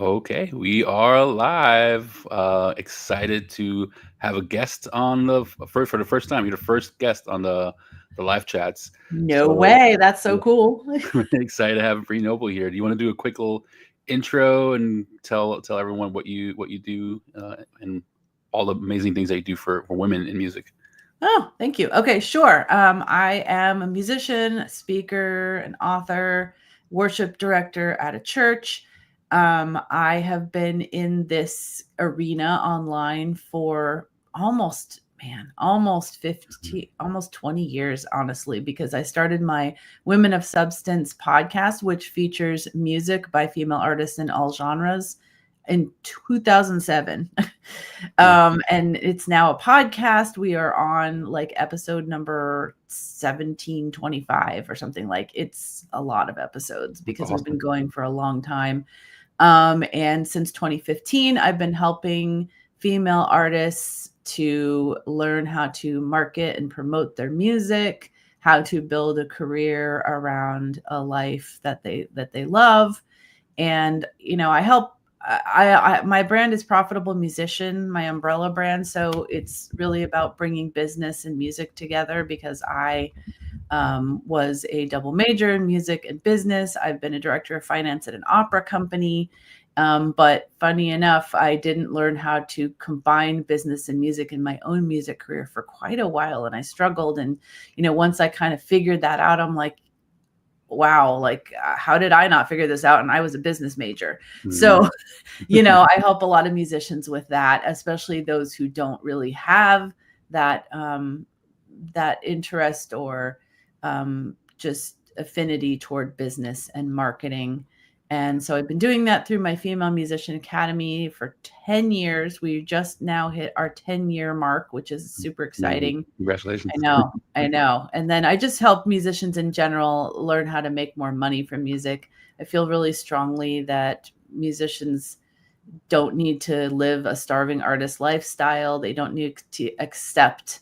Okay, we are live. Excited to have a guest on the first for the first time. You're the first guest on the live chats. No So way. That's so we're cool. really excited to have Bree Noble here. Do you want to do a quick little intro and tell everyone what you do and all the amazing things that you do for women in music? Oh, thank you. Okay, sure. I am a musician, speaker, an author, worship director at a church. I have been in this arena online for almost 15, almost 20 years, honestly, because I started my Women of Substance podcast, which features music by female artists in all genres in 2007. And it's now a podcast. We are on like episode number 1725 or something. Like, it's a lot of episodes because we've been Awesome. going for a long time. And since 2015, I've been helping female artists to learn how to market and promote their music, how to build a career around a life that they love. And I help. My brand is Profitable Musician, my umbrella brand. So it's really about bringing business and music together, because I was a double major in music and business. I've been a director of finance at an opera company. But funny enough, I didn't learn how to combine business and music in my own music career for quite a while. And I struggled. And, once I kind of figured that out, I'm like, wow, like, how did I not figure this out? And I was a business major. So, I help a lot of musicians with that, especially those who don't really have that, that interest or just affinity toward business and marketing. And so I've been doing that through my Female Musician Academy for 10 years. We just now hit our 10-year mark, which is super exciting. Congratulations. I know. And then I just help musicians in general learn how to make more money from music. I feel really strongly that musicians don't need to live a starving artist lifestyle. They don't need to accept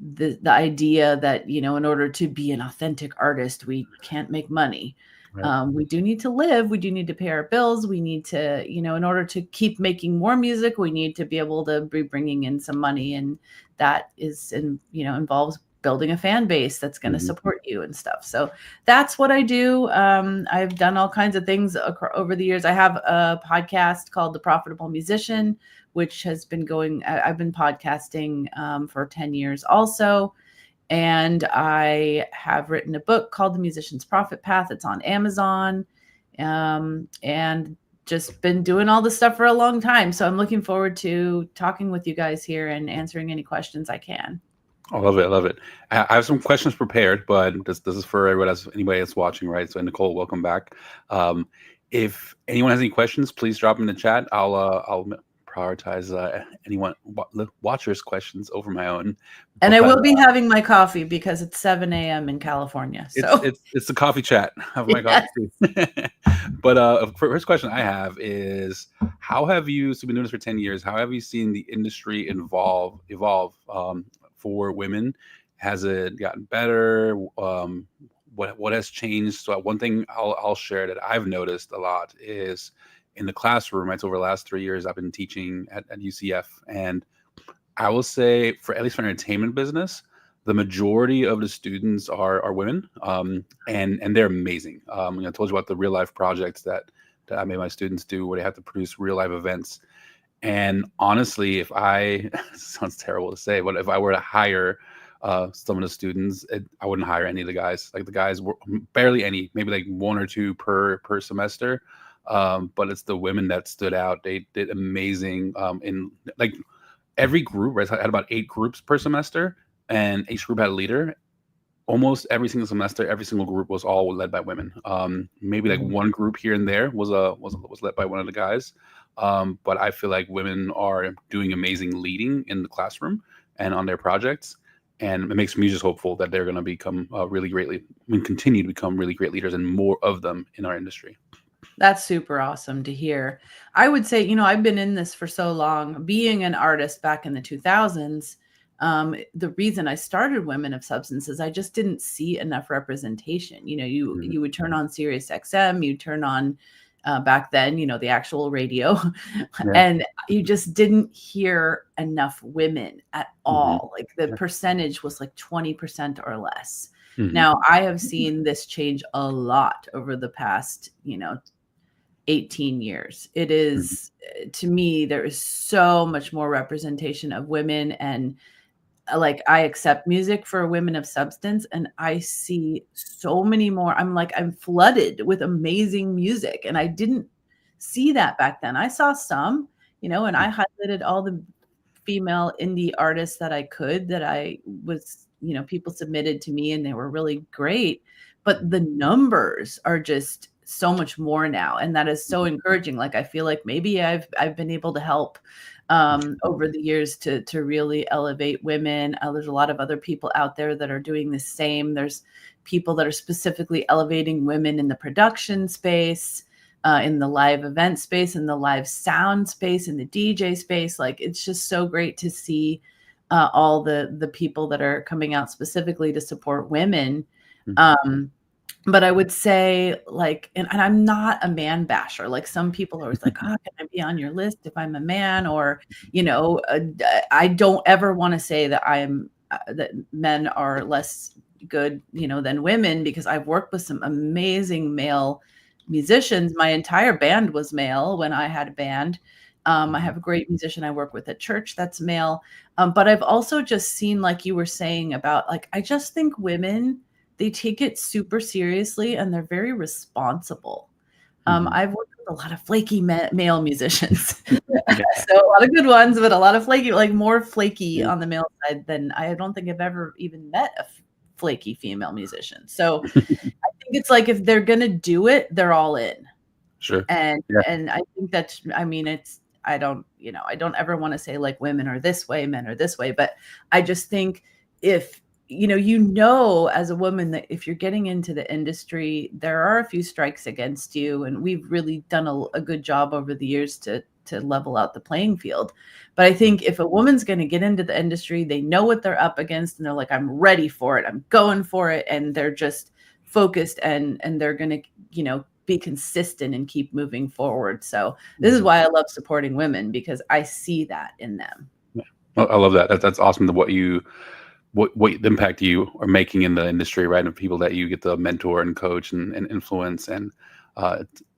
the idea that, in order to be an authentic artist, we can't make money. Right. We do need to live. We do need to pay our bills. We need to, in order to keep making more music, we need to be able to be bringing in some money. And that involves building a fan base that's going to support you and stuff. So that's what I do. I've done all kinds of things over the years. I have a podcast called The Profitable Musician, which has been going, I've been podcasting for 10 years also. And I have written a book called The Musician's Profit Path. It's on Amazon, and just been doing all this stuff for a long time. So I'm looking forward to talking with you guys here and answering any questions I can. I love it. I love it. I have some questions prepared, but this is for anybody that's watching, right? So Nicole, welcome back. If anyone has any questions, please drop them in the chat. I'll prioritize anyone watchers' questions over my own. And I will be having my coffee because it's 7 a.m. in California. So it's the coffee chat of my coffee. But first question I have is, how have you? So you've been doing this for 10 years. How have you seen the industry evolve for women? Has it gotten better? What has changed? So one thing I'll share that I've noticed a lot is in the classroom. Right, so over the last 3 years, I've been teaching at UCF, and I will say, at least for entertainment business, the majority of the students are women, and they're amazing. I told you about the real life projects that I made my students do, where they have to produce real life events. And honestly, it sounds terrible to say, but if I were to hire some of the students, I wouldn't hire any of the guys. Like, the guys were barely any, maybe like one or two per semester. But it's the women that stood out. They did amazing. In like every group, right, had about 8 groups per semester, and each group had a leader. Almost every single semester, every single group was all led by women. Maybe like one group here and there was led by one of the guys. But I feel like women are doing amazing leading in the classroom and on their projects. And it makes me just hopeful that they're going to become continue to become really great leaders, and more of them in our industry. That's super awesome to hear. I would say, I've been in this for so long, being an artist back in the 2000s. The reason I started Women of Substance is I just didn't see enough representation. You would turn on Sirius XM, you turn on back then, the actual radio. Yeah. And you just didn't hear enough women at all. Like the percentage was like 20% or less. Now I have seen this change a lot over the past, 18 years. It is, to me, there is so much more representation of women, and like I accept music for women of substance, and I see so many more. I'm flooded with amazing music, and I didn't see that back then. I saw some, and I highlighted all the female indie artists that I could, that I was, people submitted to me and they were really great, but the numbers are just so much more now. And that is so encouraging. Like, I feel like maybe I've been able to help over the years to really elevate women. There's a lot of other people out there that are doing the same. There's people that are specifically elevating women in the production space, in the live event space, in the live sound space, in the DJ space. Like, it's just so great to see all the people that are coming out specifically to support women. But I would say, like, and I'm not a man basher. Like, some people are always like, oh, can I be on your list if I'm a man? Or, I don't ever want to say that that men are less good, than women, because I've worked with some amazing male musicians. My entire band was male when I had a band. I have a great musician I work with at church that's male. But I've also just seen, like you were saying about, like, I just think women, they take it super seriously and they're very responsible. I've worked with a lot of flaky male musicians. So a lot of good ones, but a lot of flaky, like more flaky on the male side than I don't think I've ever even met a flaky female musician. So I think it's like, if they're going to do it, they're all in. Sure. And I think that's, I don't ever want to say like women are this way, men are this way, but I just think if, as a woman, that if you're getting into the industry, there are a few strikes against you. And we've really done a good job over the years to level out the playing field. But I think if a woman's going to get into the industry, they know what they're up against and they're like, I'm ready for it. I'm going for it. And they're just focused and they're going to, be consistent and keep moving forward. So this is why I love supporting women, because I see that in them. Yeah. Well, I love that. That's awesome. What impact you are making in the industry, right? And people that you get to mentor and coach and influence. And,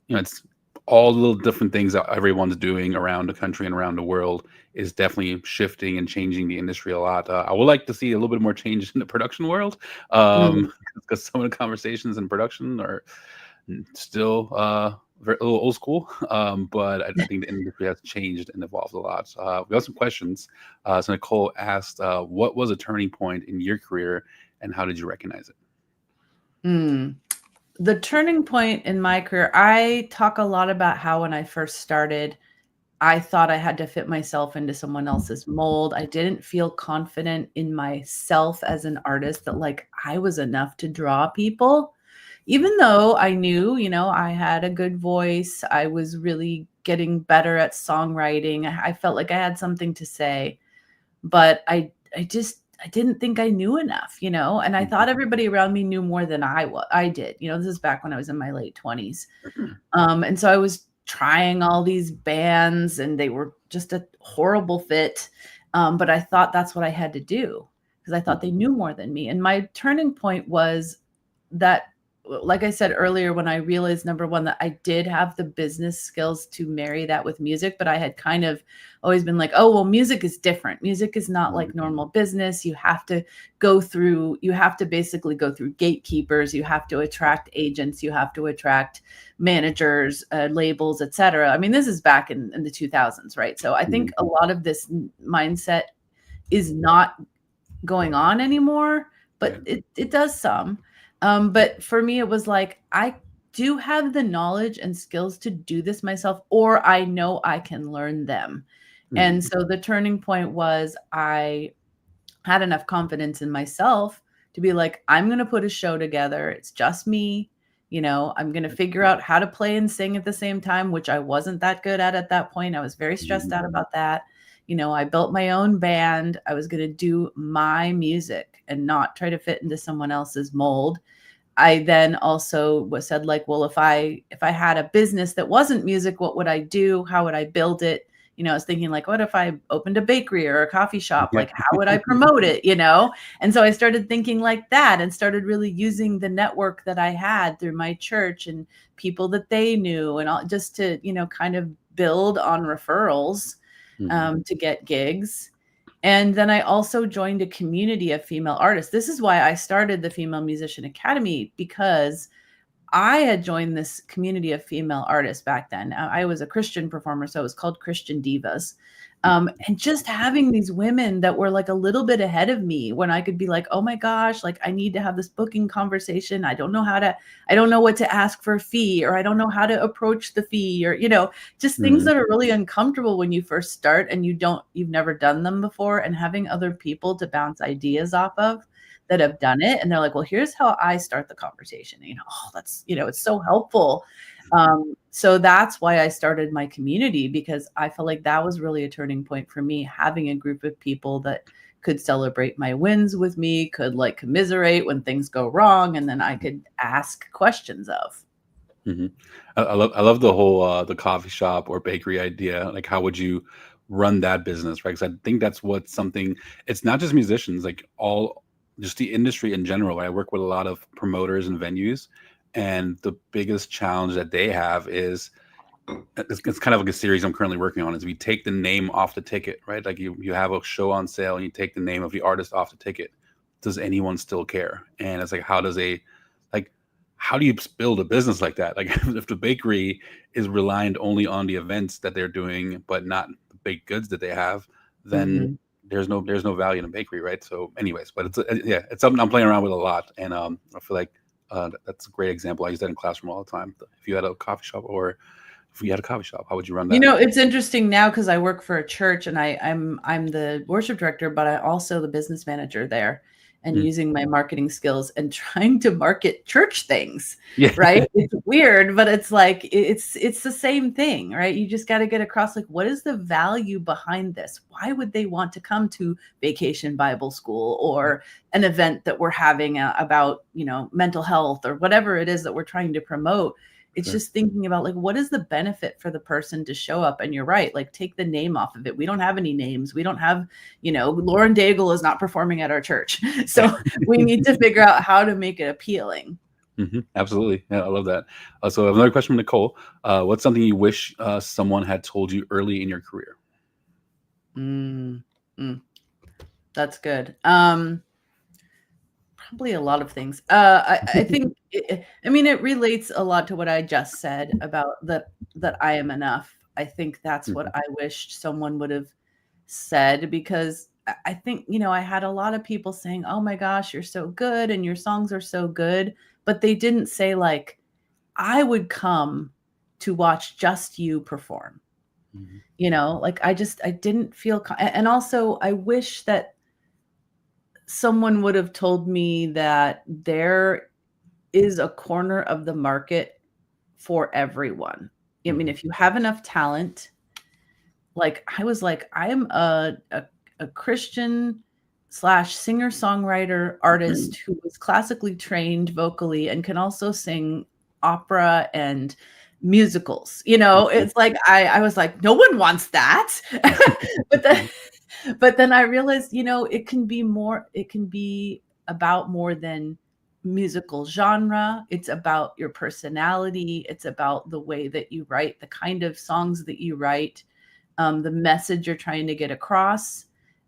it's all the little different things that everyone's doing around the country and around the world is definitely shifting and changing the industry a lot. I would like to see a little bit more change in the production world, because some of the conversations in production are still a little old school, but I think the industry has changed and evolved a lot. We have some questions. So Nicole asked, what was a turning point in your career and how did you recognize it? The turning point in my career, I talk a lot about how when I first started, I thought I had to fit myself into someone else's mold. I didn't feel confident in myself as an artist that like I was enough to draw people. Even though I knew, I had a good voice, I was really getting better at songwriting. I felt like I had something to say, but I didn't think I knew enough, and I thought everybody around me knew more than I did. This is back when I was in my late 20s. And so I was trying all these bands and they were just a horrible fit. But I thought that's what I had to do because I thought they knew more than me. And my turning point was that, like I said earlier, when I realized, number one, that I did have the business skills to marry that with music, but I had kind of always been like, oh, well, music is different. Music is not like normal business. You have to basically go through gatekeepers. You have to attract agents. You have to attract managers, labels, etc. I mean, this is back in the 2000s, right? So I think a lot of this mindset is not going on anymore, but it does some. But for me, it was like, I do have the knowledge and skills to do this myself, or I know I can learn them. And so the turning point was I had enough confidence in myself to be like, I'm going to put a show together. It's just me. I'm going to figure out how to play and sing at the same time, which I wasn't that good at that point. I was very stressed out about that. I built my own band. I was going to do my music and not try to fit into someone else's mold. I then also said like, well, if I had a business that wasn't music, what would I do? How would I build it? I was thinking like, what if I opened a bakery or a coffee shop? Yeah. Like, how would I promote it? And so I started thinking like that and started really using the network that I had through my church and people that they knew and all, just to, kind of build on referrals to get gigs. And then I also joined a community of female artists. This is why I started the Female Musician Academy, because I had joined this community of female artists back then. I was a Christian performer, so it was called Christian Divas. And just having these women that were like a little bit ahead of me when I could be like, oh my gosh, like I need to have this booking conversation. I don't know what to ask for a fee, or I don't know how to approach the fee, or, just things that are really uncomfortable when you first start and you've never done them before, and having other people to bounce ideas off of that have done it. And they're like, well, here's how I start the conversation. That's, it's so helpful. So that's why I started my community, because I felt like that was really a turning point for me, having a group of people that could celebrate my wins with me, could like commiserate when things go wrong, and then I could ask questions of. I love the whole the coffee shop or bakery idea. Like, how would you run that business, right? Because I think that's it's not just musicians, like just the industry in general. I work with a lot of promoters and venues, and the biggest challenge that they have is, it's kind of like a series I'm currently working on, is we take the name off the ticket, right? Like you have a show on sale and you take the name of the artist off the ticket. Does anyone still care? And it's like, how do you build a business like that? Like if the bakery is reliant only on the events that they're doing, but not the baked goods that they have, then there's no value in a bakery, right? So anyways, but it's something I'm playing around with a lot. And I feel like that's a great example. I use that in classroom all the time. If you had a coffee shop, how would you run that? It's interesting now because I work for a church and I'm the worship director, but I'm also the business manager there, and using my marketing skills and trying to market church things, right? It's weird, but it's like, it's the same thing, right? You just got to get across, like, what is the value behind this? Why would they want to come to Vacation Bible School or an event that we're having about, mental health or whatever it is that we're trying to promote? It's just thinking about, like, what is the benefit for the person to show up? And you're right, like, take the name off of it. We don't have any names. We don't have, Lauren Daigle is not performing at our church. So we need to figure out how to make it appealing. Absolutely. Yeah, I love that. So I have another question from Nicole. What's something you wish someone had told you early in your career? That's good. Probably a lot of things. I think, it relates a lot to what I just said about that I am enough. I think that's what I wished someone would have said, because I think, I had a lot of people saying, oh my gosh, you're so good and your songs are so good. But they didn't say, like, I would come to watch just you perform. Like I didn't feel, and also I wish that someone would have told me that there is a corner of the market for everyone. If you have enough talent, like I was like, I'm a Christian / singer-songwriter artist who was classically trained vocally and can also sing opera and musicals. It's like, I was like, no one wants that. But then I realized, it can be about more than musical genre. It's about your personality. It's about the way that you write, the kind of songs that you write, the message you're trying to get across.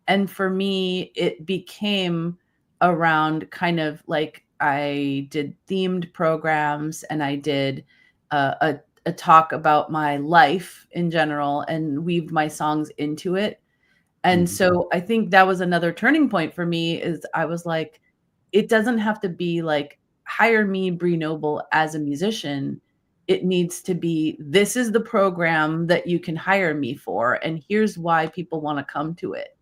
And for me, it became around kind of like, I did themed programs and I did a talk about my life in general and weaved my songs into it. And so I think that was another turning point for me, is I was like, it doesn't have to be like, hire me, Bree Noble, as a musician. It needs to be, this is the program that you can hire me for, and here's why people want to come to it.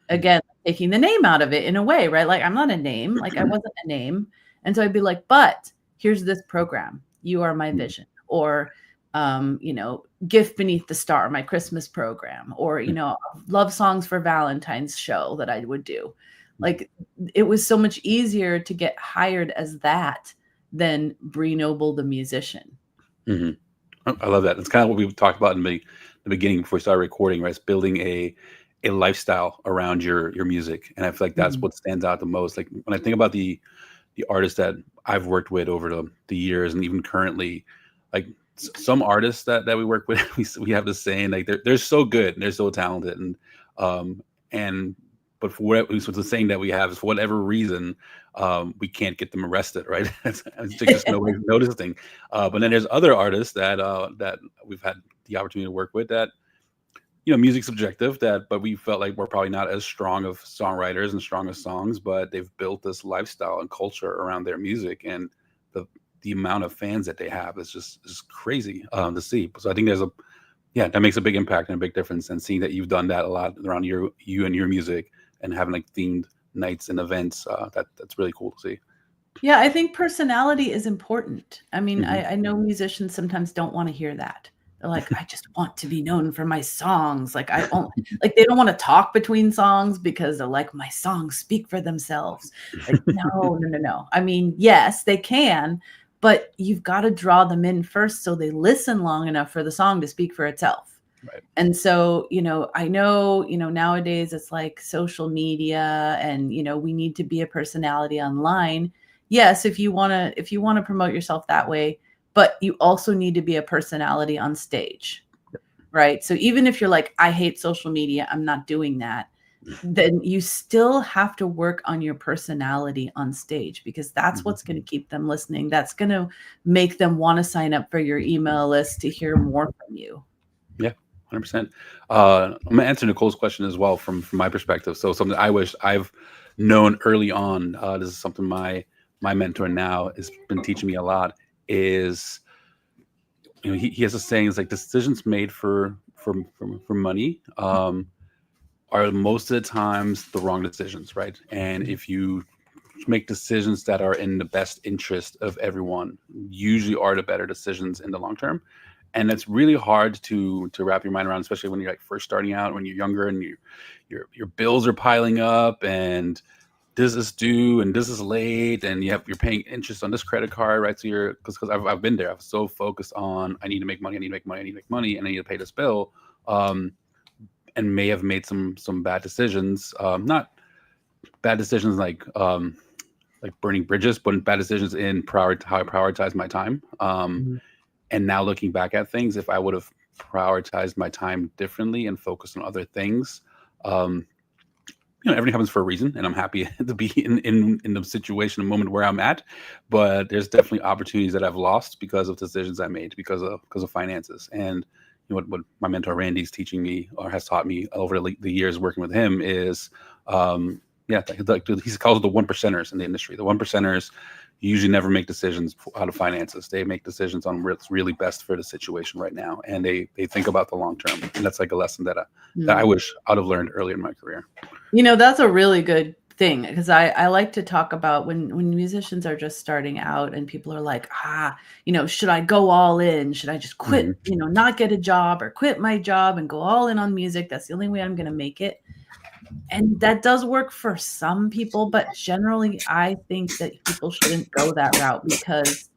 Again, taking the name out of it in a way, right? Like, I'm not a name, like I wasn't a name. And so I'd be like, but here's this program. You are my vision. Or, Gift Beneath the Star, my Christmas program, or, Love Songs for Valentine's show that I would do. Like, it was so much easier to get hired as that than Bree Noble, the musician. hmm I love that. It's kind of what we talked about in the beginning before we started recording, right? It's building a lifestyle around your music, and I feel like that's Mhm. what stands out the most. Like when I think about the artists that I've worked with over the years, and even currently, like some artists that we work with, we have the saying like they're so good and they're so talented, um and but for what so the saying that we have is for whatever reason, we can't get them arrested, right? It's just nobody's noticing. But then there's other artists that we've had the opportunity to work with that, music's subjective, but we felt like we're probably not as strong of songwriters and strong as songs, but they've built this lifestyle and culture around their music, and the amount of fans that they have is crazy to see. So I think that makes a big impact and a big difference. And seeing that you've done that a lot around you and your music, and having like themed nights and events, that's really cool to see. Yeah, I think personality is important. I mean, hmm I know musicians sometimes don't want to hear that. They're like, I just want to be known for my songs. Like like they don't want to talk between songs because they're like, my songs speak for themselves. Like, no, no, no, no. I mean, yes, they can, but you've got to draw them in first so they listen long enough for the song to speak for itself. Right. And so, I know, nowadays it's like social media and, we need to be a personality online. Yes, if you want to promote yourself that way, but you also need to be a personality on stage. Right? So even if you're like, I hate social media, I'm not doing that, then you still have to work on your personality on stage, because that's what's going to keep them listening. That's going to make them want to sign up for your email list to hear more from you. Yeah. 100%. I'm gonna answer Nicole's question as well from my perspective. So something I wish I've known early on. This is something my mentor now has been teaching me a lot. Is he has a saying, it's like decisions made for money are most of the times the wrong decisions, right? And if you make decisions that are in the best interest of everyone, usually are the better decisions in the long term. And it's really hard to wrap your mind around, especially when you're like first starting out, when you're younger and your bills are piling up, and this is due and this is late, and you're paying interest on this credit card, right? So because I've been there. I'm so focused on I need to make money, and I need to pay this bill, and may have made some bad decisions. Not bad decisions like burning bridges, but bad decisions in how I prioritize my time. And now looking back at things, if I would have prioritized my time differently and focused on other things, everything happens for a reason, and I'm happy to be in the situation, the moment where I'm at. But there's definitely opportunities that I've lost because of decisions I made, because of finances. And what my mentor Randy's teaching me, or has taught me over the years working with him, is he calls it the 1%ers in the industry. The 1%ers usually never make decisions out of finances. They make decisions on what's really best for the situation right now, and they think about the long term. And that's like a lesson that I wish I'd have learned earlier in my career. That's a really good thing, because I like to talk about when musicians are just starting out and people are like, should I go all in? Should I just quit, not get a job, or quit my job and go all in on music? That's the only way I'm going to make it. And that does work for some people, but generally I think that people shouldn't go that route, because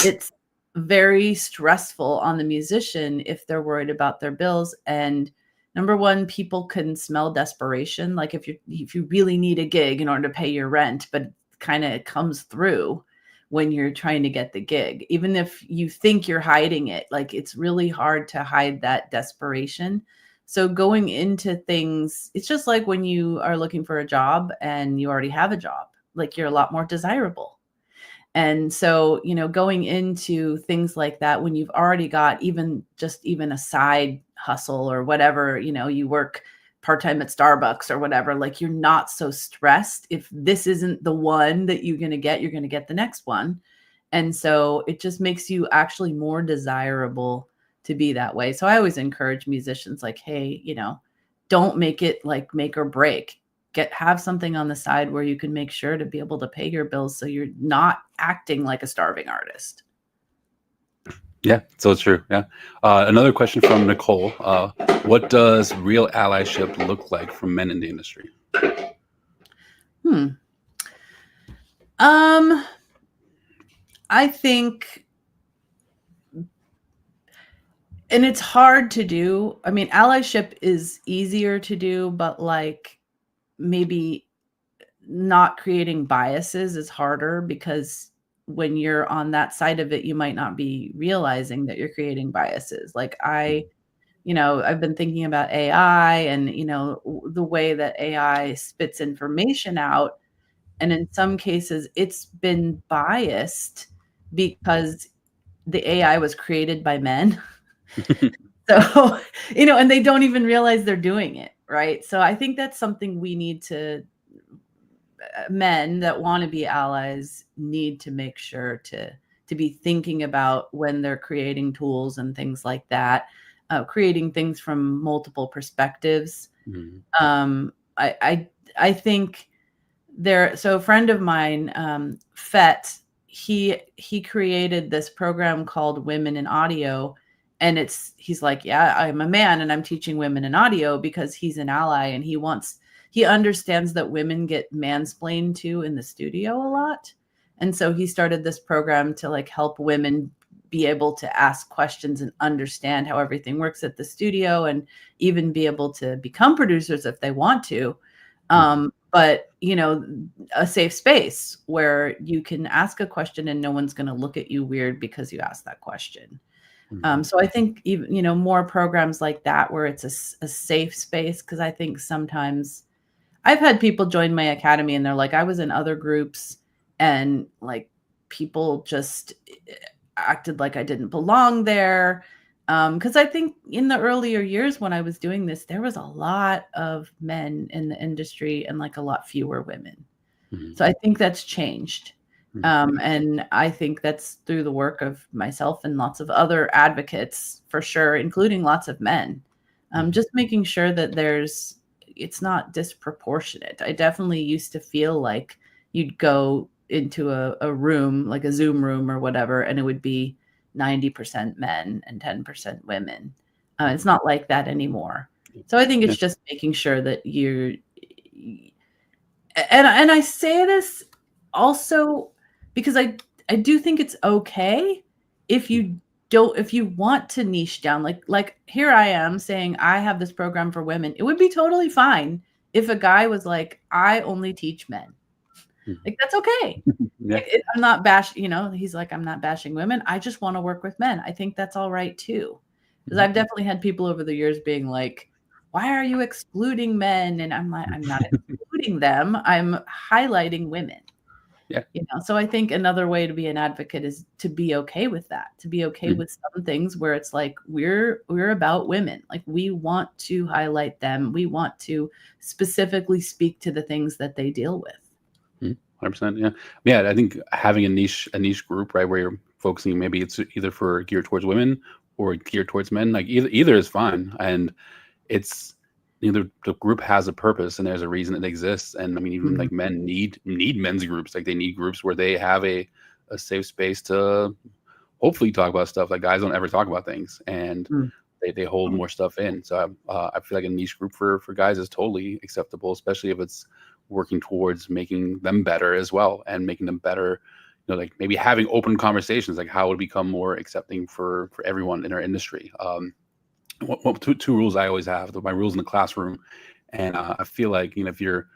it's very stressful on the musician if they're worried about their bills. And number one, people can smell desperation. Like if you really need a gig in order to pay your rent, but kind of comes through when you're trying to get the gig, even if you think you're hiding it, like it's really hard to hide that desperation. So going into things, it's just like when you are looking for a job and you already have a job, like you're a lot more desirable. And so, going into things like that, when you've already got even a side hustle or whatever, you work part-time at Starbucks or whatever, like you're not so stressed. If this isn't the one that you're going to get the next one. And so it just makes you actually more desirable to be that way. So I always encourage musicians, like, hey, don't make it like make or break. Have something on the side where you can make sure to be able to pay your bills, so you're not acting like a starving artist. Yeah, so true. Yeah. Another question from Nicole. What does real allyship look like for men in the industry? I think, and it's hard to do. I mean, allyship is easier to do, but like maybe not creating biases is harder, because when you're on that side of it, you might not be realizing that you're creating biases. Like I've been thinking about AI and, the way that AI spits information out. And in some cases, it's been biased because the AI was created by men. So, and they don't even realize they're doing it, right? So I think that's something we need to, men that want to be allies need to make sure to be thinking about when they're creating tools and things like that, creating things from multiple perspectives. Mhm. I think so a friend of mine, Fett, he created this program called Women in Audio. And he's like, yeah, I'm a man and I'm teaching women in audio because he's an ally and he understands that women get mansplained to in the studio a lot. And so he started this program to like help women be able to ask questions and understand how everything works at the studio, and even be able to become producers if they want to. But a safe space where you can ask a question and no one's going to look at you weird because you asked that question. So I think even, more programs like that where it's a safe space, because I think sometimes I've had people join my academy and they're like, I was in other groups and like people just acted like I didn't belong there. Because I think in the earlier years when I was doing this, there was a lot of men in the industry and like a lot fewer women. So I think that's changed. And I think that's through the work of myself and lots of other advocates, for sure, including lots of men. Just making sure that it's not disproportionate. I definitely used to feel like you'd go into a room, like a Zoom room or whatever, and it would be 90% men and 10% women. It's not like that anymore. So I think it's just making sure that and I say this also because I do think it's okay if you want to niche down, like here I am saying I have this program for women. It would be totally fine if a guy was like, I only teach men. Like, that's okay. Like, I'm not he's like, I'm not bashing women. I just want to work with men. I think that's all right too. Because I've definitely had people over the years being like, why are you excluding men? And I'm like, I'm not excluding them. I'm highlighting women. Yeah. So I think another way to be an advocate is to be okay with that, to be okay with some things where it's like, we're about women. Like, we want to highlight them. We want to specifically speak to the things that they deal with. 100%. Yeah. I think having a niche group, right, where you're focusing, maybe it's either geared towards women or geared towards men, like either is fine. And it's, the group has a purpose and there's a reason it exists. And I mean, even like men need men's groups. Like, they need groups where they have a safe space to hopefully talk about stuff like guys don't ever talk about things, and they hold more stuff in. So I feel like a niche group for guys is totally acceptable, especially if it's working towards making them better as well, and making them better, like maybe having open conversations, like how to become more accepting for everyone in our industry. Two rules I always have, my rules in the classroom. And I feel like, if you're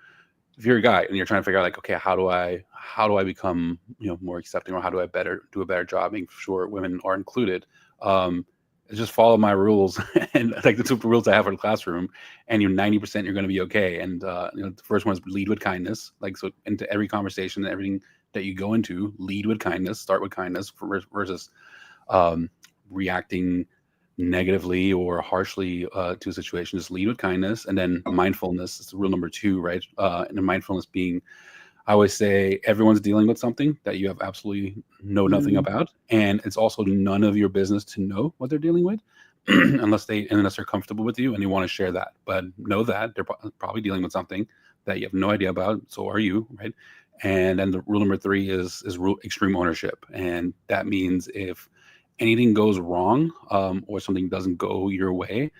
a guy and you're trying to figure out like, okay, how do I become, more accepting, or how do I do a better job making sure women are included? Just follow my rules and like the two rules I have for the classroom, and 90% you're going to be okay. And the first one is lead with kindness. Like, so into every conversation and everything that you go into, lead with kindness, start with kindness versus reacting negatively or harshly to a situation. Just lead with kindness. And then mindfulness is rule number 2, right? And the mindfulness being, I always say, everyone's dealing with something that you have absolutely nothing about, and it's also none of your business to know what they're dealing with, unless they're comfortable with you and they want to share that. But know that they're probably dealing with something that you have no idea about. So are you, right? And then the rule number 3 is extreme ownership, and that means if anything goes wrong, or something doesn't go your way,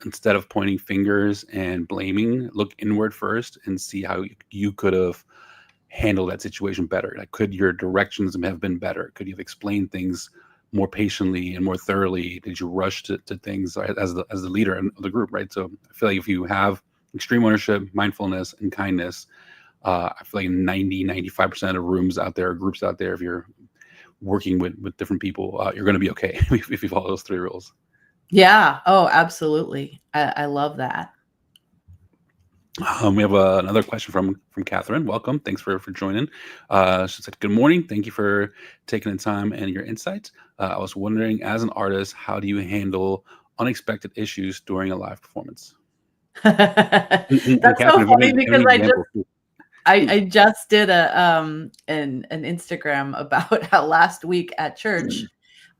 instead of pointing fingers and blaming, look inward first and see how you could have handle that situation better? Like, could your directions have been better? Could you have explained things more patiently and more thoroughly? Did you rush to things as the leader of the group, right? So I feel like if you have extreme ownership, mindfulness, and kindness, I feel like 95% of rooms out there, groups out there, if you're working with different people, you're going to be okay if you follow those 3 rules. Yeah. Oh, absolutely. I love that. We have another question from Catherine. Welcome. Thanks for joining. She said, good morning. Thank you for taking the time and your insights. I was wondering, as an artist, how do you handle unexpected issues during a live performance? That's so funny because I just did an Instagram about how last week at church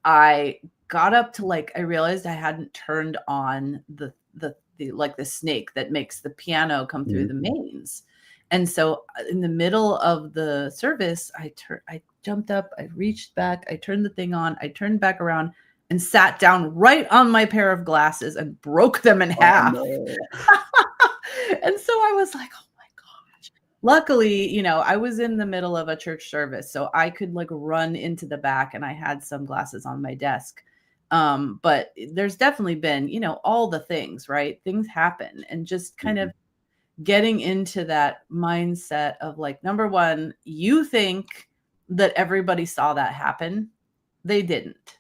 I got up to, like, I realized I hadn't turned on the like the snake that makes the piano come through the mains. And so in the middle of the service, I jumped up, I reached back, I turned the thing on, I turned back around and sat down right on my pair of glasses and broke them in half. No. And so I was like, oh my gosh. Luckily, you know, I was in the middle of a church service, so I could like run into the back and I had sunglasses on my desk. But there's definitely been, you know, all the things, right? Things happen, and just kind of getting into that mindset of like, number one, you think that everybody saw that happen. They didn't,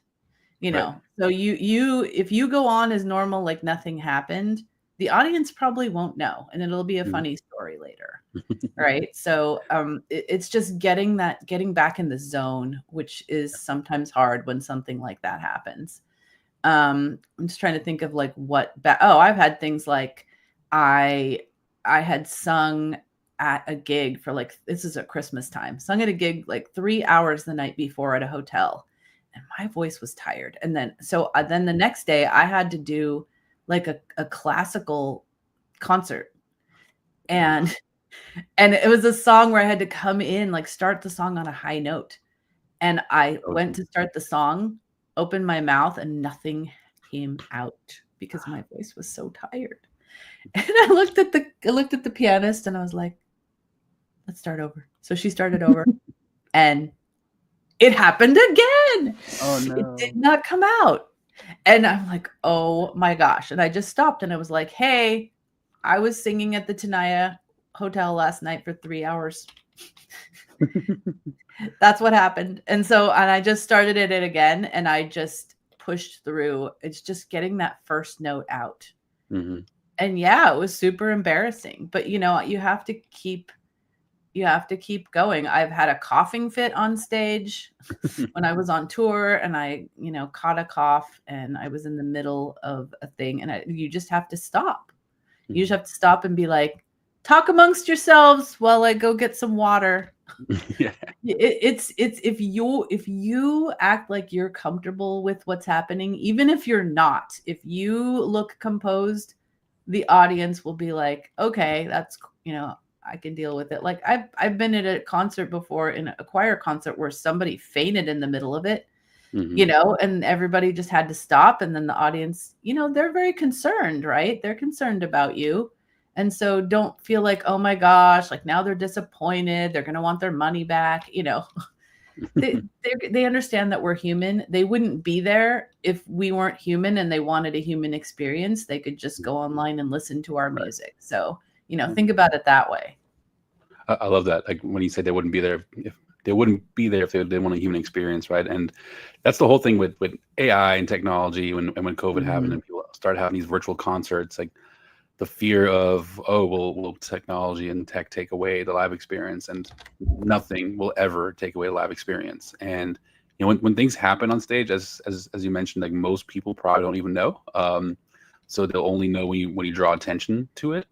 you know? Right. So if you go on as normal, like nothing happened, the audience probably won't know, and it'll be a funny story later. Right. So, it's just getting back in the zone, which is sometimes hard when something like that happens. I'm just trying to think of like I've had things like I had sung at a gig for like, this is at Christmas time, sung at a gig like 3 hours the night before at a hotel, and my voice was tired. And then the next day I had to do like a classical concert, and it was a song where I had to come in, like start the song on a high note. And I went to start the song, opened my mouth, and nothing came out because my voice was so tired. And I looked at the pianist and I was like, let's start over. So she started over and it happened again. Oh no. It did not come out. And I'm like, oh my gosh. And I just stopped and I was like, hey, I was singing at the Tenaya Hotel last night for 3 hours. That's what happened. And I just started it again, and I just pushed through. It's just getting that first note out. Mm-hmm. And yeah, it was super embarrassing, but you know, you have to keep going. I've had a coughing fit on stage when I was on tour, and I, you know, caught a cough, and I was in the middle of a thing, and you just have to stop. You just have to stop and be like, talk amongst yourselves while I go get some water. Yeah. It's if you act like you're comfortable with what's happening, even if you're not, if you look composed, the audience will be like, okay, that's, you know, I can deal with it. Like I've been at a concert before, in a choir concert, where somebody fainted in the middle of it, you know, and everybody just had to stop. And then the audience, you know, they're very concerned, right? They're concerned about you. And so don't feel like, oh my gosh, like now they're disappointed. They're going to want their money back. You know, they understand that we're human. They wouldn't be there if we weren't human and they wanted a human experience. They could just go online and listen to our music. So, you know, think about it that way. I love that. Like when you say they wouldn't be there if they didn't want a human experience, right? And that's the whole thing with AI and technology. When COVID happened and people started having these virtual concerts, like the fear of, will technology and tech take away the live experience? And nothing will ever take away the live experience. And you know, when things happen on stage, as you mentioned, like most people probably don't even know. So they'll only know when you draw attention to it.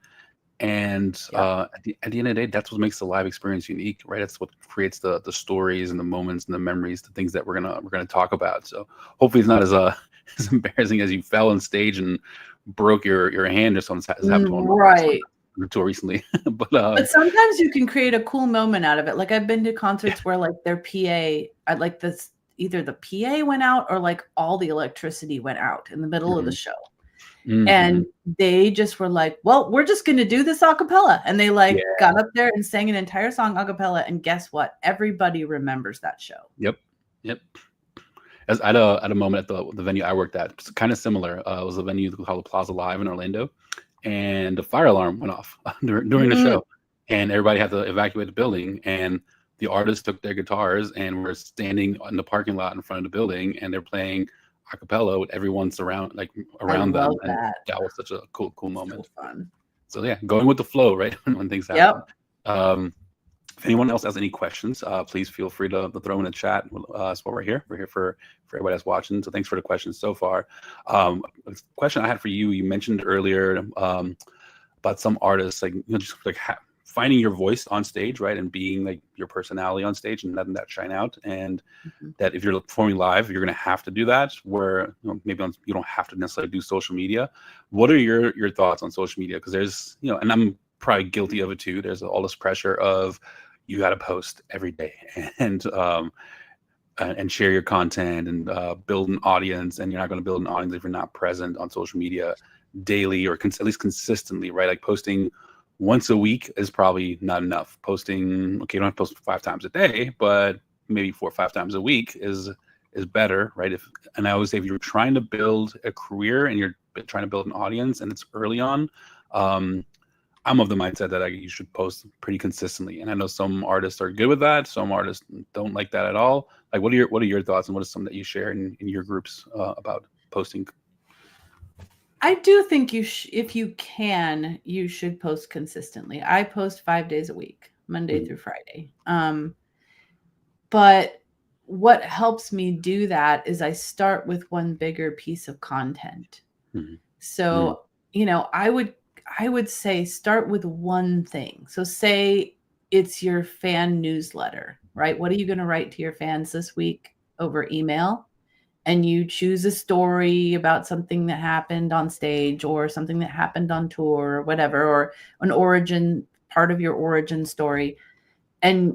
And at the end of the day, that's what makes the live experience unique, right? That's what creates the stories and the moments and the memories, the things that we're gonna talk about. So hopefully it's not as embarrassing as you fell on stage and broke your hand or something. Has happened right until recently. but sometimes you can create a cool moment out of it. Like I've been to concerts where like their PA, like either the PA went out or like all the electricity went out in the middle of the show. And they just were like, well, we're just going to do this a cappella. And they like got up there and sang an entire song a cappella. And guess what? Everybody remembers that show. Yep. As at a moment at the venue I worked at, it's kind of similar. It was a venue called the Plaza Live in Orlando, and the fire alarm went off during the show, and everybody had to evacuate the building. And the artists took their guitars and were standing in the parking lot in front of the building, and they're playing a cappella with everyone around them. And that was such a cool moment. So fun. So yeah, going with the flow, right? When things happen. If anyone else has any questions, please feel free to throw in the chat. That's why we're here. We're here for everybody that's watching. So thanks for the questions so far. A question I had for you, you mentioned earlier about some artists, like, just like finding your voice on stage, right? And being like your personality on stage and letting that shine out. And that if you're performing live, you're going to have to do that, where maybe you don't have to necessarily do social media. What are your thoughts on social media? Because there's, and I'm probably guilty of it too. There's all this pressure of you got to post every day and share your content and build an audience. And you're not going to build an audience if you're not present on social media daily or at least consistently, right? Like posting once a week is probably not enough. Posting, okay, you don't have to post 5 times a day, but maybe 4 or 5 times a week is better, right? And I always say, if you're trying to build a career and you're trying to build an audience and it's early on, I'm of the mindset that you should post pretty consistently. And I know some artists are good with that. Some artists don't like that at all. Like, what are your thoughts, and what is some that you share in your groups about posting? I do think if you can, you should post consistently. I post 5 days a week, Monday through Friday. But what helps me do that is I start with one bigger piece of content. So, I would say start with one thing. So say it's your fan newsletter, right? What are you going to write to your fans this week over email? And you choose a story about something that happened on stage or something that happened on tour or whatever, or an part of your origin story. And,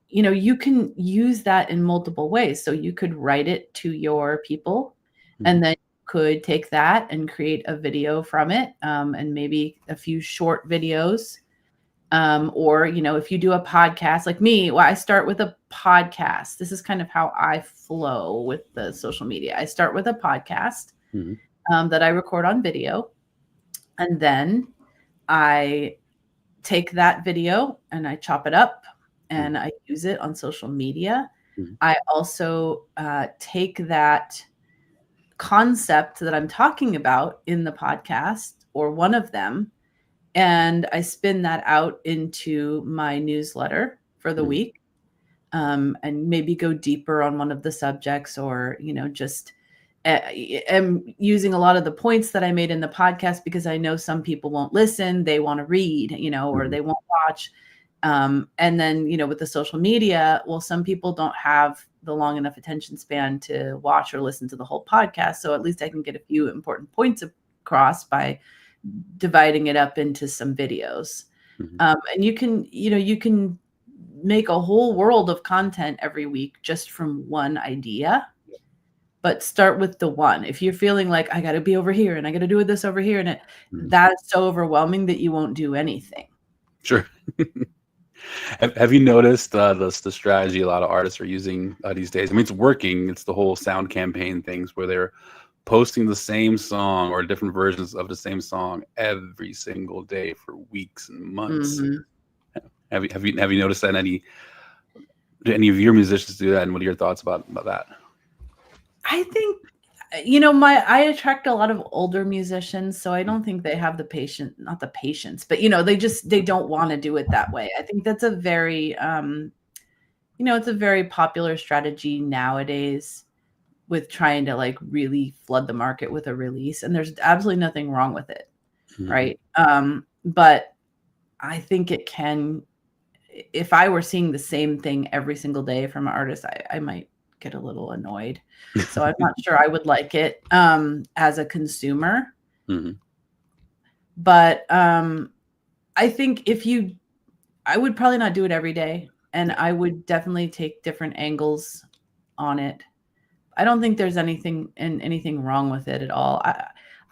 you can use that in multiple ways. So you could write it to your people and then could take that and create a video from it, and maybe a few short videos. Or, if you do a podcast like me, I start with a podcast. This is kind of how I flow with the social media. I start with a podcast that I record on video. And then I take that video and I chop it up and I use it on social media. I also take that concept that I'm talking about in the podcast, or one of them, and I spin that out into my newsletter for the week, and maybe go deeper on one of the subjects, or just am using a lot of the points that I made in the podcast, because I know some people won't listen, they want to read, or they won't watch. And then, with the social media, well, some people don't have the long enough attention span to watch or listen to the whole podcast. So at least I can get a few important points across by dividing it up into some videos. And you can make a whole world of content every week just from one idea, but start with the one. If you're feeling like I got to be over here and I got to do this over here, and that's so overwhelming that you won't do anything. Sure. Have you noticed the strategy a lot of artists are using these days? I mean, it's working. It's the whole sound campaign things where they're posting the same song or different versions of the same song every single day for weeks and months. Have you noticed that? Do any of your musicians do that? And what are your thoughts about that? I think, I attract a lot of older musicians, so I don't think they have not the patience, but they don't want to do it that way. I think that's a very, it's a very popular strategy nowadays with trying to like really flood the market with a release, and there's absolutely nothing wrong with it. Right. But I think it can, if I were seeing the same thing every single day from an artist, I might get a little annoyed. So I'm not sure I would like it as a consumer. But I think I would probably not do it every day, and I would definitely take different angles on it. I don't think there's anything wrong with it at all.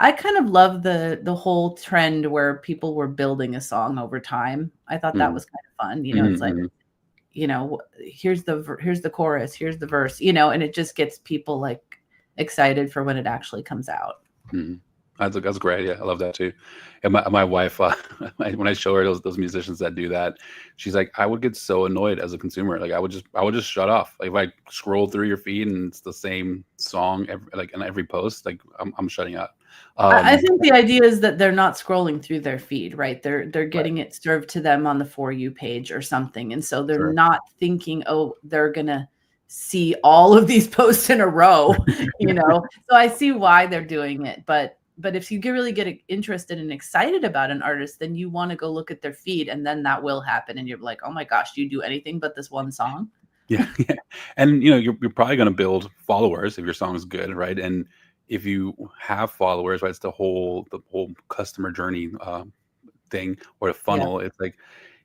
I kind of love the whole trend where people were building a song over time. I thought that was kind of fun. It's like, here's the chorus, here's the verse, and it just gets people like excited for when it actually comes out. That's great. Yeah, I love that too. And my wife, when I show her those musicians that do that, she's like, I would get so annoyed as a consumer. Like I would just shut off. Like if I scroll through your feed and it's the same song in every post, like I'm shutting up. I think the idea is that they're not scrolling through their feed, right? They're getting it served to them on the For You page or something, and so they're not thinking, oh, they're gonna see all of these posts in a row, So I see why they're doing it, but if you really get interested and excited about an artist, then you want to go look at their feed, and then that will happen, and you're like, oh my gosh, do you do anything but this one song? Yeah. And you're probably going to build followers if your song is good, right? And if you have followers, right, it's the whole customer journey thing, or a funnel. It's like,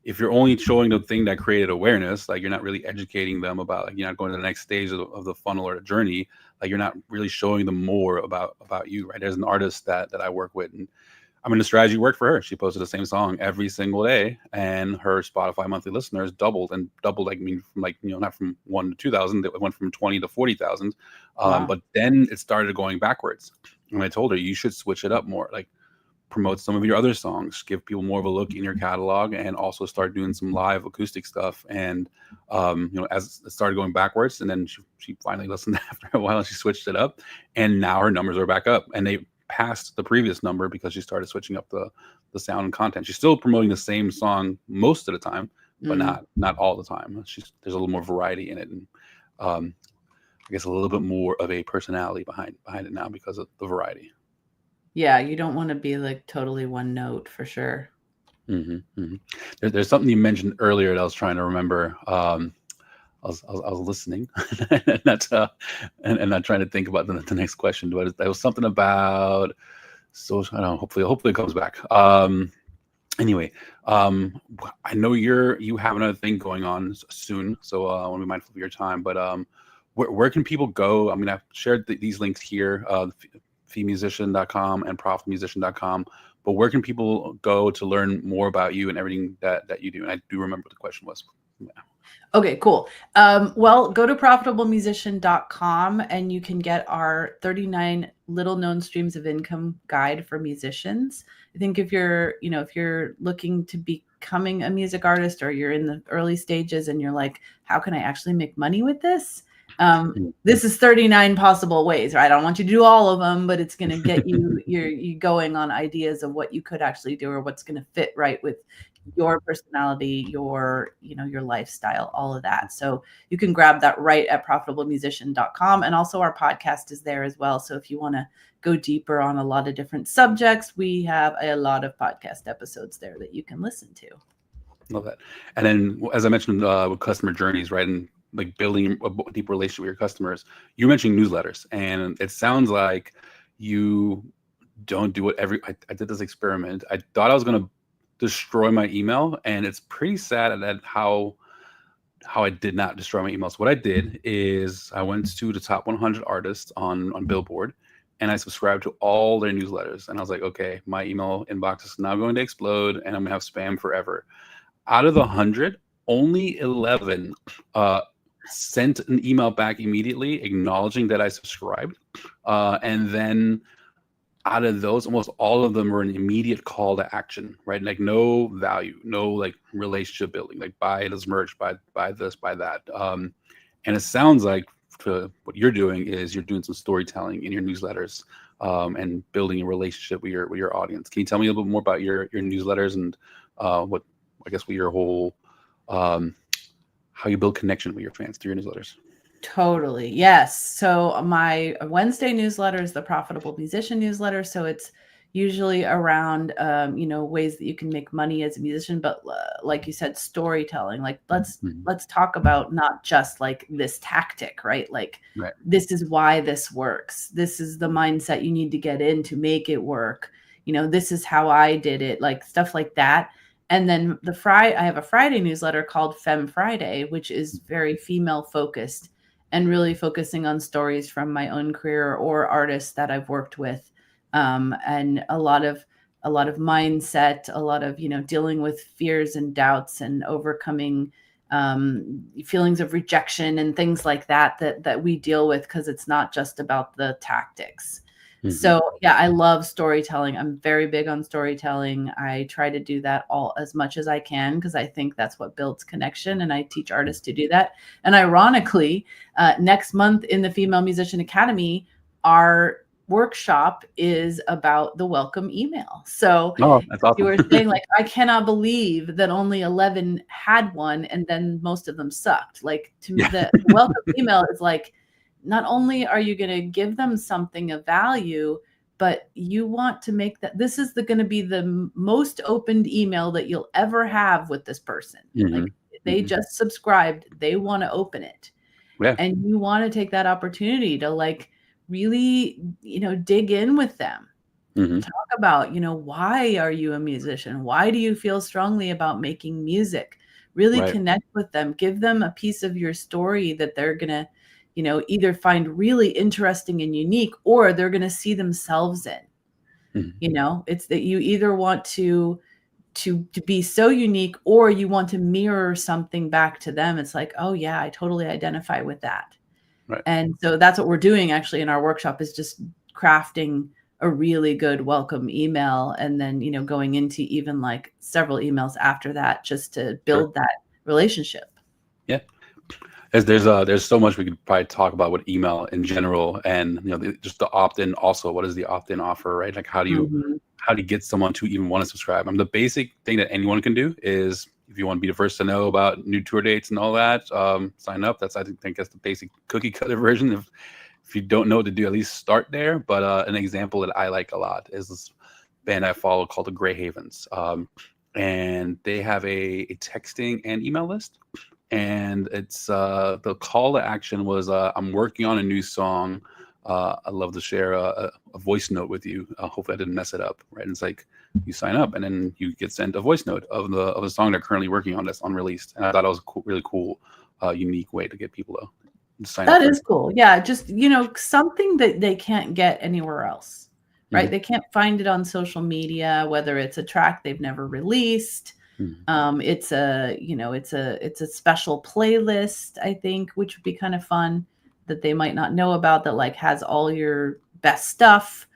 if you're only showing the thing that created awareness, like you're not really educating them about, like, you're not going to the next stage of the funnel or the journey. Like you're not really showing them more about you, right? There's an artist that I work with, and I mean, the strategy worked for her. She posted the same song every single day, and her Spotify monthly listeners doubled. Like, I mean, from like, not from 1 to 2,000, it went from 20 to 40,000. Wow. But then it started going backwards. And I told her, you should switch it up more. Like, promote some of your other songs, give people more of a look in your catalog, and also start doing some live acoustic stuff. And as it started going backwards, and then she finally listened after a while, and she switched it up, and now her numbers are back up, and they passed the previous number because she started switching up the sound and content. She's still promoting the same song most of the time, but not all the time. There's a little more variety in it, and I guess a little bit more of a personality behind it now because of the variety. Yeah, you don't want to be like totally one note, for sure. There's something you mentioned earlier that I was trying to remember. I was listening, and that's and not trying to think about the next question. But there was something about social. I don't know. Hopefully it comes back. Anyway, I know you have another thing going on soon, so I want to be mindful of your time. But where can people go? I mean, I've shared these links here. FeeMusician.com and ProfitMusician.com. But where can people go to learn more about you and everything that you do? And I do remember what the question was. Yeah. Okay, cool. Well, go to ProfitableMusician.com and you can get our 39 little known streams of income guide for musicians. I think if you're looking to becoming a music artist, or you're in the early stages and you're like, how can I actually make money with this? This is 39 possible ways, right? I don't want you to do all of them, but it's going to get you going on ideas of what you could actually do, or what's going to fit right with your personality, your lifestyle, all of that. So you can grab that right at profitablemusician.com. And also our podcast is there as well. So if you want to go deeper on a lot of different subjects, we have a lot of podcast episodes there that you can listen to. Love that. And then, as I mentioned, with customer journeys, right? And like building a deep relationship with your customers, you mentioned newsletters, and it sounds like you don't do it I did this experiment. I thought I was going to destroy my email, and it's pretty sad at how I did not destroy my emails. What I did is I went to the top 100 artists on Billboard, and I subscribed to all their newsletters. And I was like, okay, my email inbox is now going to explode, and I'm gonna have spam forever. Out of the 100, only 11 sent an email back immediately acknowledging that I subscribed. And then out of those, almost all of them were an immediate call to action, right? Like no value, no like relationship building, like buy this merch, buy this, buy that. And it sounds like what you're doing is you're doing some storytelling in your newsletters, and building a relationship with your audience. Can you tell me a little bit more about your newsletters and what your whole how you build connection with your fans through your newsletters? Totally. Yes. So my Wednesday newsletter is the Profitable Musician newsletter. So it's usually around, ways that you can make money as a musician, but like you said, storytelling, like let's talk about not just like this tactic, right? Like, This is why this works. This is the mindset you need to get in to make it work. This is how I did it, like stuff like that. And then I have a Friday newsletter called Femme Friday, which is very female focused and really focusing on stories from my own career or artists that I've worked with. and a lot of mindset, a lot of, dealing with fears and doubts and overcoming feelings of rejection and things like that we deal with, because it's not just about the tactics. So yeah, I love storytelling. I'm very big on storytelling. I try to do that all as much as I can, because I think that's what builds connection, and I teach artists to do that. And ironically, next month in the Female Musician Academy, our workshop is about the welcome email. So that's awesome. you were saying, like, I cannot believe that only 11 had one, and then most of them sucked. Like, to me, the welcome email is like, not only are you going to give them something of value, but you want to make that this is going to be the most opened email that you'll ever have with this person. Like, they just subscribed, they want to open it. And you want to take that opportunity to, like, really, dig in with them. Talk about, why are you a musician? Why do you feel strongly about making music? Really connect with them. Give them a piece of your story that they're going to, either find really interesting and unique, or they're going to see themselves in. It's that you either want to be so unique, or you want to mirror something back to them. It's like, oh yeah, I totally identify with that. And so that's what we're doing actually in our workshop, is just crafting a really good welcome email, and then, going into even like several emails after that, just to build that relationship. Yeah. There's so much we could probably talk about with email in general, and just the opt-in. Also, what is the opt-in offer, right? Like, how do you get someone to even want to subscribe? The basic thing that anyone can do is, if you want to be the first to know about new tour dates and all that, sign up. I think that's the basic cookie cutter version. If you don't know what to do, at least start there. But an example that I like a lot is this band I follow called the Grey Havens, and they have a texting and email list. And it's the call to action was, I'm working on a new song. I'd love to share a voice note with you. Hopefully I didn't mess it up, right? And it's like, you sign up, and then you get sent a voice note of the song they're currently working on that's unreleased. And I thought it was a really cool, unique way to get people to sign up. That is cool. Yeah, just, something that they can't get anywhere else, right? They can't find it on social media, whether it's a track they've never released. It's a special playlist, I think, which would be kind of fun, that they might not know about, that like has all your best stuff.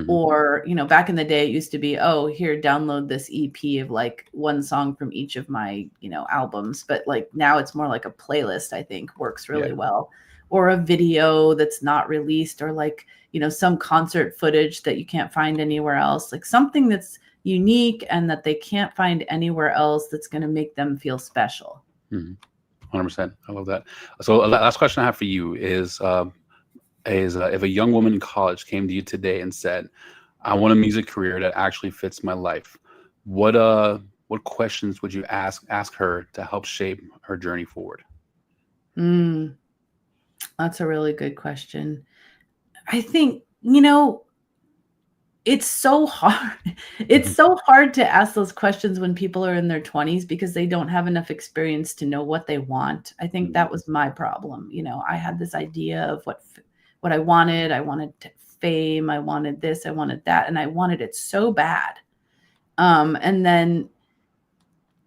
Or, back in the day, it used to be, oh, here, download this EP of like one song from each of my, albums. But like now it's more like a playlist, I think works really well. Or a video that's not released, or like, some concert footage that you can't find anywhere else, like something that's unique and that they can't find anywhere else, that's going to make them feel special. 100%. I love that. So last question I have for you is if a young woman in college came to you today and said, I want a music career that actually fits my life, what questions would you ask her to help shape her journey forward? That's a really good question. I think, it's so hard. It's so hard to ask those questions when people are in their 20s, because they don't have enough experience to know what they want. I think that was my problem. I had this idea of what I wanted. I wanted fame. I wanted this. I wanted that. And I wanted it so bad. And then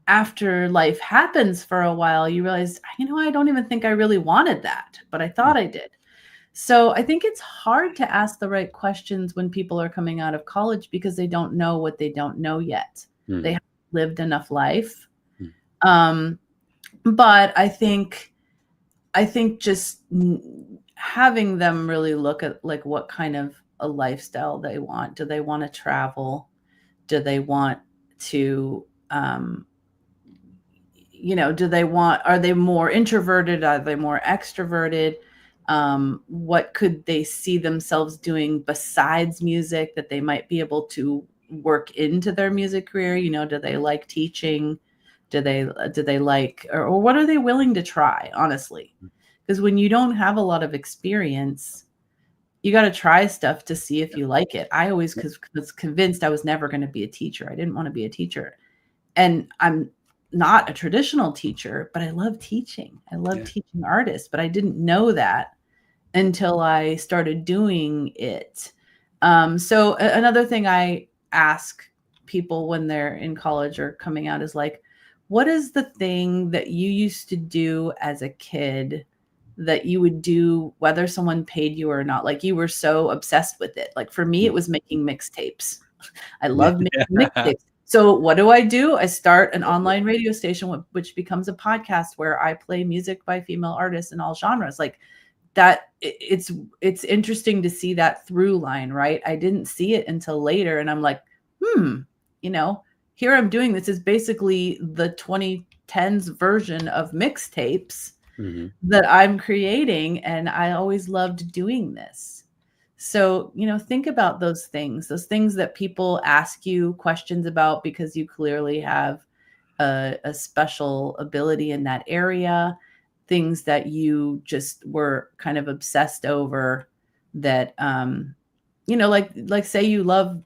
after life happens for a while, you realize, I don't even think I really wanted that, but I thought I did. So I think it's hard to ask the right questions when people are coming out of college, because they don't know what they don't know yet. They haven't lived enough life. But I think just having them really look at like what kind of a lifestyle they want. Do they want to travel? Do they want to, are they more introverted? Are they more extroverted? What could they see themselves doing besides music that they might be able to work into their music career? Do they like teaching? Do they like, or what are they willing to try, honestly? Because when you don't have a lot of experience, you got to try stuff to see if you like it. I always was convinced I was never going to be a teacher. I didn't want to be a teacher. And I'm not a traditional teacher, but I love teaching. I love teaching artists, but I didn't know that until I started doing it. So another thing I ask people when they're in college or coming out is like, what is the thing that you used to do as a kid that you would do whether someone paid you or not? Like you were so obsessed with it. Like for me, it was making mixtapes. I Yeah. love making mixtapes. So what do? I start an online radio station, which becomes a podcast where I play music by female artists in all genres. Like that, it's interesting to see that through line, right? I didn't see it until later, and I'm like, you know, here I'm doing this is basically the 2010s version of mixtapes Mhm. that I'm creating, and I always loved doing this. So, think about those things that people ask you questions about because you clearly have a special ability in that area, things that you just were kind of obsessed over that, like say you love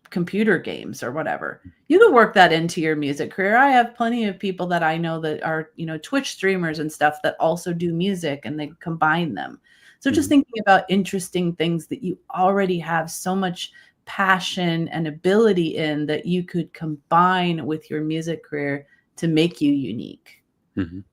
computer games or whatever. You can work that into your music career. I have plenty of people that I know that are, Twitch streamers and stuff that also do music and they combine them. So just Mhm. thinking about interesting things that you already have so much passion and ability in that you could combine with your music career to make you unique. Mhm.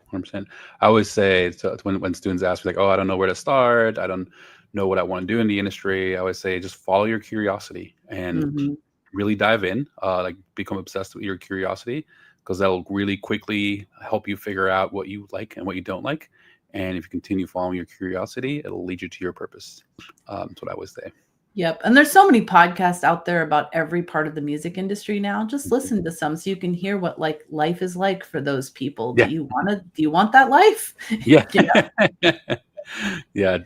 100%. I always say when students ask me like, "Oh, I don't know where to start. I don't know what I want to do in the industry." I always say just follow your curiosity and Mhm. really dive in. Like become obsessed with your curiosity because that'll really quickly help you figure out what you like and what you don't like. And if you continue following your curiosity, it'll lead you to your purpose. That's what I always say. Yep. And there's so many podcasts out there about every part of the music industry now. Just Mhm. listen to some so you can hear what like life is like for those people. Yeah. Do you want that life? Yeah. You know? Yeah.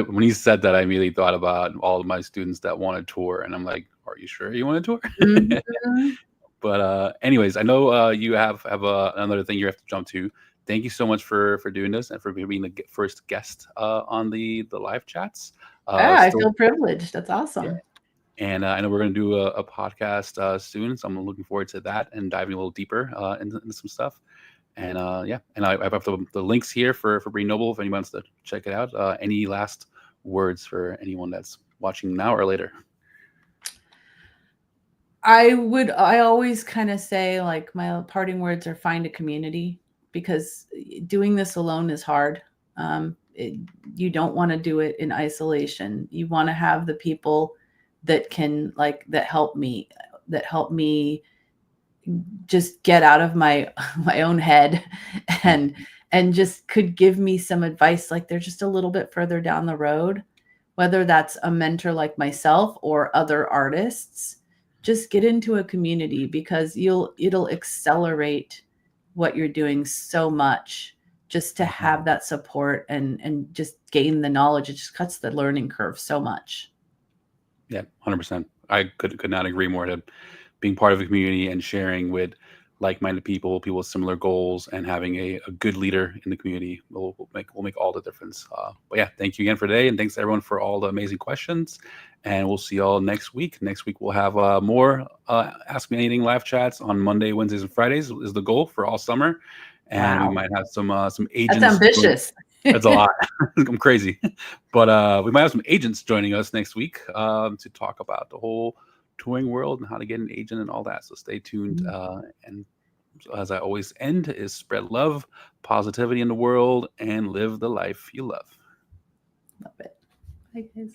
When he said that, I immediately thought about all of my students that want to tour, and I'm like, "Are you sure you want to tour?" Mhm. But anyways, I know you have another thing you have to jump to. Thank you so much for doing this and for being the first guest on the live chats. Ah, I Still, feel privileged. That's yeah. awesome. And I know we're going to do a podcast soon, so I'm looking forward to that and diving a little deeper into some stuff. And yeah, and I have the links here for Bree Noble if anyone wants to check it out. Any last words for anyone that's watching now or later? I always kind of say like my parting words are find a community because doing this alone is hard. You don't want to do it in isolation. You want to have the people that can that help me just get out of my my own head and just could give me some advice like they're just a little bit further down the road, whether that's a mentor like myself or other artists. Just get into a community because it'll accelerate what you're doing so much just to Mhm. have that support and just gain the knowledge. It just cuts the learning curve so much. Yeah, 100%. I could not agree more to being part of a community and sharing with like-minded people with similar goals, and having a good leader in the community will make all the difference. But yeah, thank you again for today, and thanks everyone for all the amazing questions. And we'll see y'all next week. Next week we'll have more Ask Me Anything live chats on Monday, Wednesdays, and Fridays is the goal for all summer. And we Wow. might have some That's agents. ambitious. That's a lot. I'm crazy. But we might have some agents joining us next week to talk about the whole touring world and how to get an agent and all that. So stay tuned. And as I always end, is spread love, positivity in the world, and live the life you love. Love it. Bye, guys.